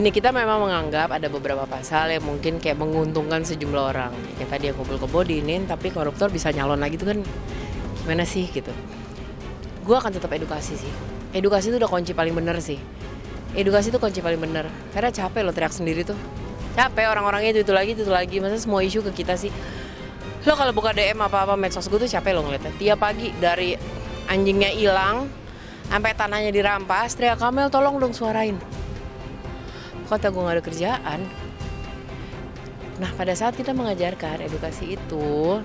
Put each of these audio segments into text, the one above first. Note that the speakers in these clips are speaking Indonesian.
Gini, kita memang menganggap ada beberapa pasal yang mungkin kayak menguntungkan sejumlah orang. Kayak tadi yang kumpul-kumpul diinin, tapi koruptor bisa nyalon lagi tuh kan gimana sih gitu. Gue akan tetap edukasi sih. Edukasi itu udah kunci paling bener sih. Edukasi itu kunci paling bener. Karena capek lo teriak sendiri tuh. Capek orang-orangnya itu lagi. Masa semua isu ke kita sih. Lo kalau buka DM apa-apa medsos gue tuh capek lo ngeliatnya. Tiap pagi dari anjingnya hilang sampai tanahnya dirampas, teriak, Kamel tolong dong suarain. Kota gue gak ada kerjaan. Nah pada saat kita mengajarkan edukasi itu,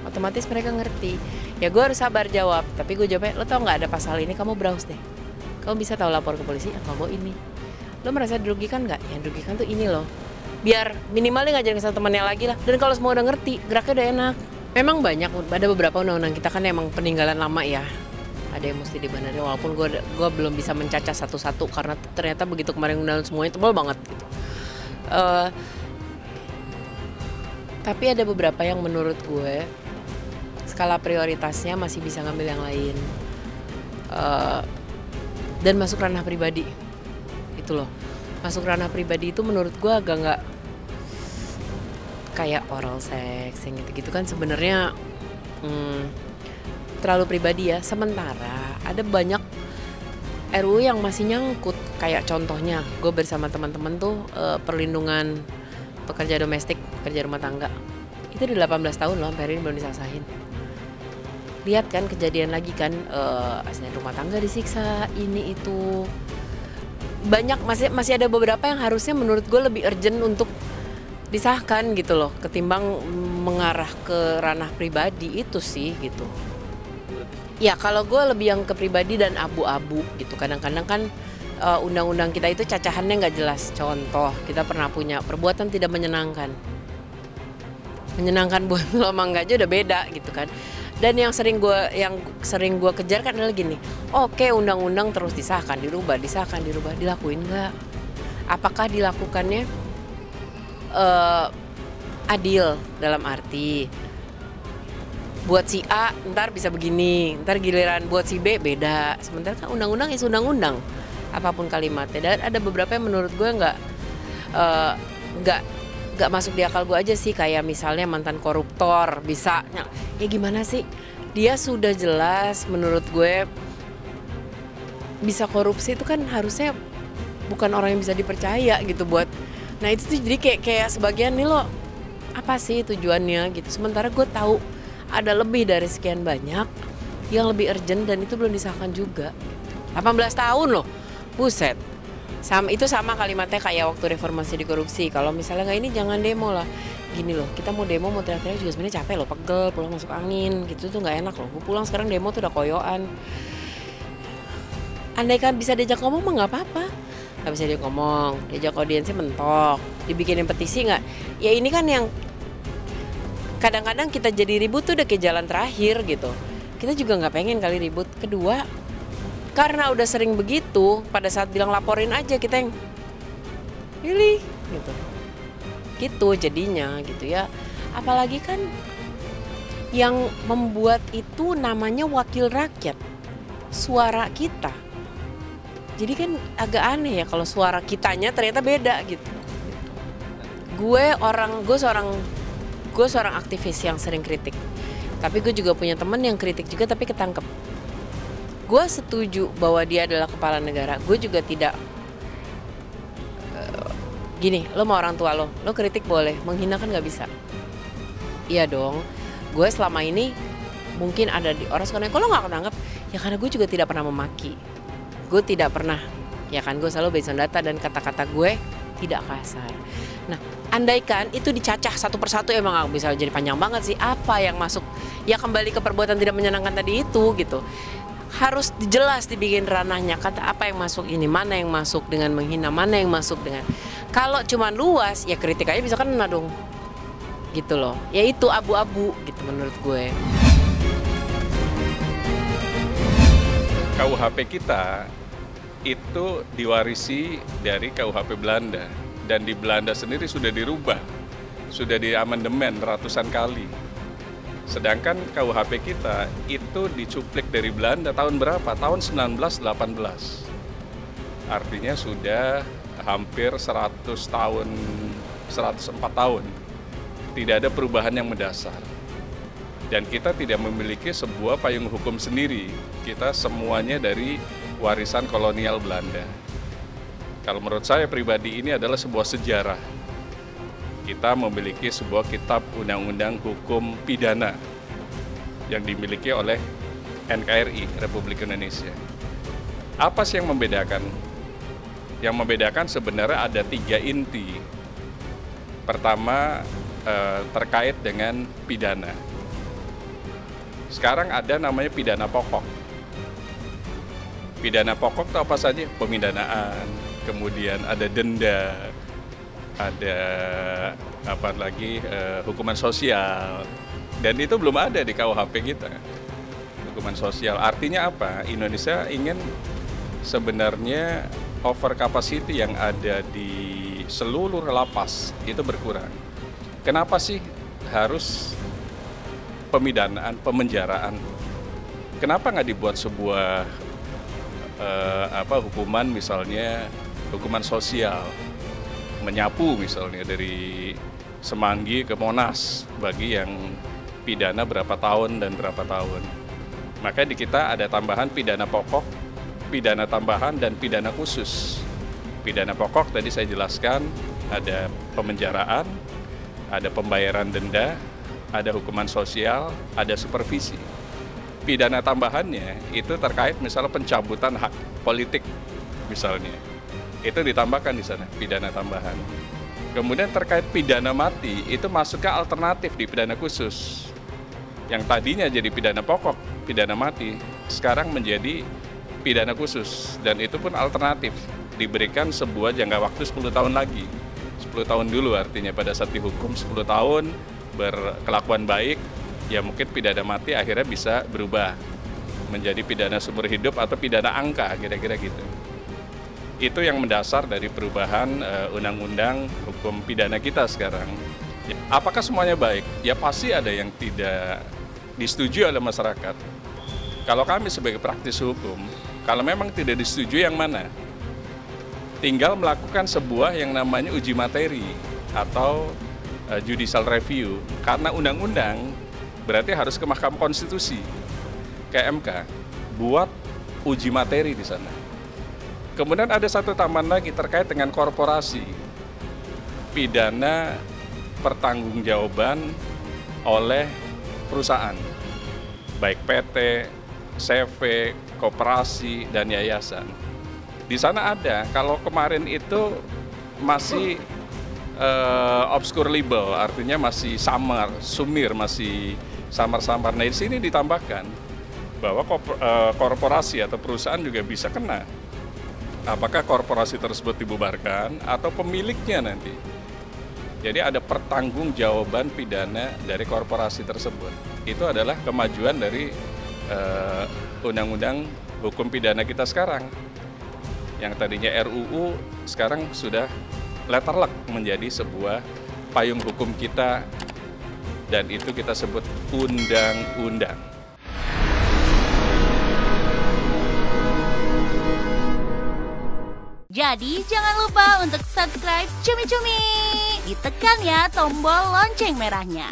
otomatis mereka ngerti. Ya gue harus sabar jawab, tapi gue jawabnya, lo tau gak ada pasal ini, kamu browse deh. Kamu bisa tahu lapor ke polisi, kalau ini. Lo merasa dirugikan gak? Yang dirugikan tuh ini loh. Biar minimalnya ngajarin ke satu temannya lagi lah. Dan kalau semua udah ngerti, geraknya udah enak. Memang banyak, ada beberapa undang-undang kita kan emang peninggalan lama ya. Ada yang mesti dibenerin, walaupun gue belum bisa mencacah satu-satu karena ternyata begitu kemarin undang semuanya tebal banget gitu. Tapi ada beberapa yang menurut gue skala prioritasnya masih bisa ngambil yang lain, dan masuk ranah pribadi itu loh. Masuk ranah pribadi itu menurut gue agak nggak kayak oral sex yang gitu-gitu kan sebenarnya. Terlalu pribadi ya. Sementara ada banyak RUU yang masih nyangkut. Kayak contohnya gue bersama teman-teman tuh perlindungan pekerja domestik, pekerja rumah tangga. Itu di 18 tahun loh, sampai hari ini belum disasahin. Lihat kan kejadian lagi kan, asisten rumah tangga disiksa, ini itu. Banyak, masih ada beberapa yang harusnya menurut gue lebih urgent untuk disahkan gitu loh, ketimbang mengarah ke ranah pribadi itu sih gitu. Ya kalau gue lebih yang ke pribadi dan abu-abu gitu. Kadang-kadang kan undang-undang kita itu cacahannya nggak jelas. Contoh, kita pernah punya perbuatan tidak menyenangkan. Menyenangkan buat lo sama enggak aja udah beda gitu kan. Dan yang sering gue kejar kan adalah gini. Oke, undang-undang terus disahkan, dirubah, dilakuin nggak? Apakah dilakukannya adil dalam arti buat si A ntar bisa begini, ntar giliran buat si B beda. Sementara kan undang-undang is undang-undang, apapun kalimatnya. Dan ada beberapa yang menurut gue nggak masuk di akal gue aja sih. Kayak misalnya mantan koruptor bisa, ya gimana sih? Dia sudah jelas menurut gue bisa korupsi itu kan harusnya bukan orang yang bisa dipercaya gitu buat. Nah itu tuh jadi kayak sebagian nih lo apa sih tujuannya gitu. Sementara gue tahu ada lebih dari sekian banyak yang lebih urgent dan itu belum disahkan juga. 18 tahun loh, buset. Itu sama kalimatnya kayak waktu reformasi di korupsi. Kalau misalnya nggak ini jangan demo lah. Gini loh, kita mau demo mau teriak-teriak juga sebenarnya capek loh, pegel, pulang masuk angin gitu tuh nggak enak loh. Gue pulang sekarang demo tuh udah koyoan. Andai kan bisa diajak ngomong mah nggak apa-apa. Nggak bisa diajak ngomong, diajak audiensnya mentok, dibikinin petisi nggak? Ya ini kan yang kadang-kadang kita jadi ribut tuh udah kayak jalan terakhir gitu. Kita juga nggak pengen kali ribut. Kedua, karena udah sering begitu, pada saat bilang laporin aja kita yang pilih gitu. Gitu jadinya gitu ya. Apalagi kan yang membuat itu namanya wakil rakyat. Suara kita. Jadi kan agak aneh ya kalau suara kitanya ternyata beda gitu. Gue seorang aktivis yang sering kritik. Tapi gue juga punya teman yang kritik juga tapi ketangkep. Gue setuju bahwa dia adalah kepala negara. Gue juga tidak gini, lo mau orang tua lo kritik boleh, menghina kan nggak bisa. Iya dong. Gue selama ini mungkin ada di orang suka nanya, kok lo nggak ketangkep? Ya karena gue juga tidak pernah memaki. Gue tidak pernah, ya kan gue selalu based on data dan kata-kata gue tidak kasar. Nah, andaikan itu dicacah satu persatu emang bisa jadi panjang banget sih. Apa yang masuk? Ya kembali ke perbuatan tidak menyenangkan tadi itu gitu. Harus jelas dibikin ranahnya. Kata apa yang masuk ini, mana yang masuk dengan menghina, mana yang masuk dengan. Kalau cuma luas, ya kritik aja bisa kena dong. Gitu loh. Ya itu abu-abu gitu menurut gue. KUHP kita itu diwarisi dari KUHP Belanda. Dan di Belanda sendiri sudah dirubah, sudah diamandemen ratusan kali. Sedangkan KUHP kita itu dicuplik dari Belanda tahun berapa? Tahun 1918. Artinya sudah hampir 100 tahun, 104 tahun. Tidak ada perubahan yang mendasar. Dan kita tidak memiliki sebuah payung hukum sendiri. Kita semuanya dari warisan kolonial Belanda. Kalau menurut saya pribadi ini adalah sebuah sejarah. Kita memiliki sebuah kitab undang-undang hukum pidana yang dimiliki oleh NKRI, Republik Indonesia. Apa sih yang membedakan? Yang membedakan sebenarnya ada 3 inti. Pertama, terkait dengan pidana. Sekarang ada namanya pidana pokok. Pidana pokok itu apa saja? Pemindanaan, kemudian ada denda, ada apa lagi, hukuman sosial. Dan itu belum ada di KUHP kita. Hukuman sosial. Artinya apa? Indonesia ingin sebenarnya over capacity yang ada di seluruh lapas itu berkurang. Kenapa sih harus pemidanaan, pemenjaraan? Kenapa nggak dibuat sebuah hukuman, misalnya hukuman sosial, menyapu misalnya dari Semanggi ke Monas bagi yang pidana berapa tahun dan berapa tahun. Maka di kita ada tambahan pidana pokok, pidana tambahan, dan pidana khusus. Pidana pokok tadi saya jelaskan, ada pemenjaraan, ada pembayaran denda, ada hukuman sosial, ada supervisi. Pidana tambahannya itu terkait misalnya pencabutan hak politik misalnya. Itu ditambahkan di sana, pidana tambahan. Kemudian terkait pidana mati, itu masuk ke alternatif di pidana khusus. Yang tadinya jadi pidana pokok, pidana mati, sekarang menjadi pidana khusus. Dan itu pun alternatif, diberikan sebuah jangka waktu 10 tahun lagi. 10 tahun dulu artinya pada saat dihukum 10 tahun, berkelakuan baik, ya mungkin pidana mati akhirnya bisa berubah menjadi pidana seumur hidup atau pidana angka, kira-kira gitu. Itu yang mendasar dari perubahan undang-undang hukum pidana kita sekarang. Ya, apakah semuanya baik? Ya pasti ada yang tidak disetujui oleh masyarakat. Kalau kami sebagai praktis hukum, kalau memang tidak disetujui yang mana? Tinggal melakukan sebuah yang namanya uji materi atau judicial review, karena undang-undang berarti harus ke Mahkamah Konstitusi, ke MK, buat uji materi di sana. Kemudian ada satu tambahan lagi terkait dengan korporasi, pidana pertanggungjawaban oleh perusahaan, baik PT, CV, koperasi, dan yayasan. Di sana ada, kalau kemarin itu masih obscure libel, artinya masih samar, sumir, masih samar-samar. Nah, di sini ditambahkan bahwa korporasi atau perusahaan juga bisa kena. Apakah korporasi tersebut dibubarkan atau pemiliknya nanti. Jadi ada pertanggungjawaban pidana dari korporasi tersebut. Itu adalah kemajuan dari undang-undang hukum pidana kita sekarang. Yang tadinya RUU sekarang sudah letterlock menjadi sebuah payung hukum kita, dan itu kita sebut undang-undang. Jadi jangan lupa untuk subscribe Cumi Cumi. Ditekan ya tombol lonceng merahnya.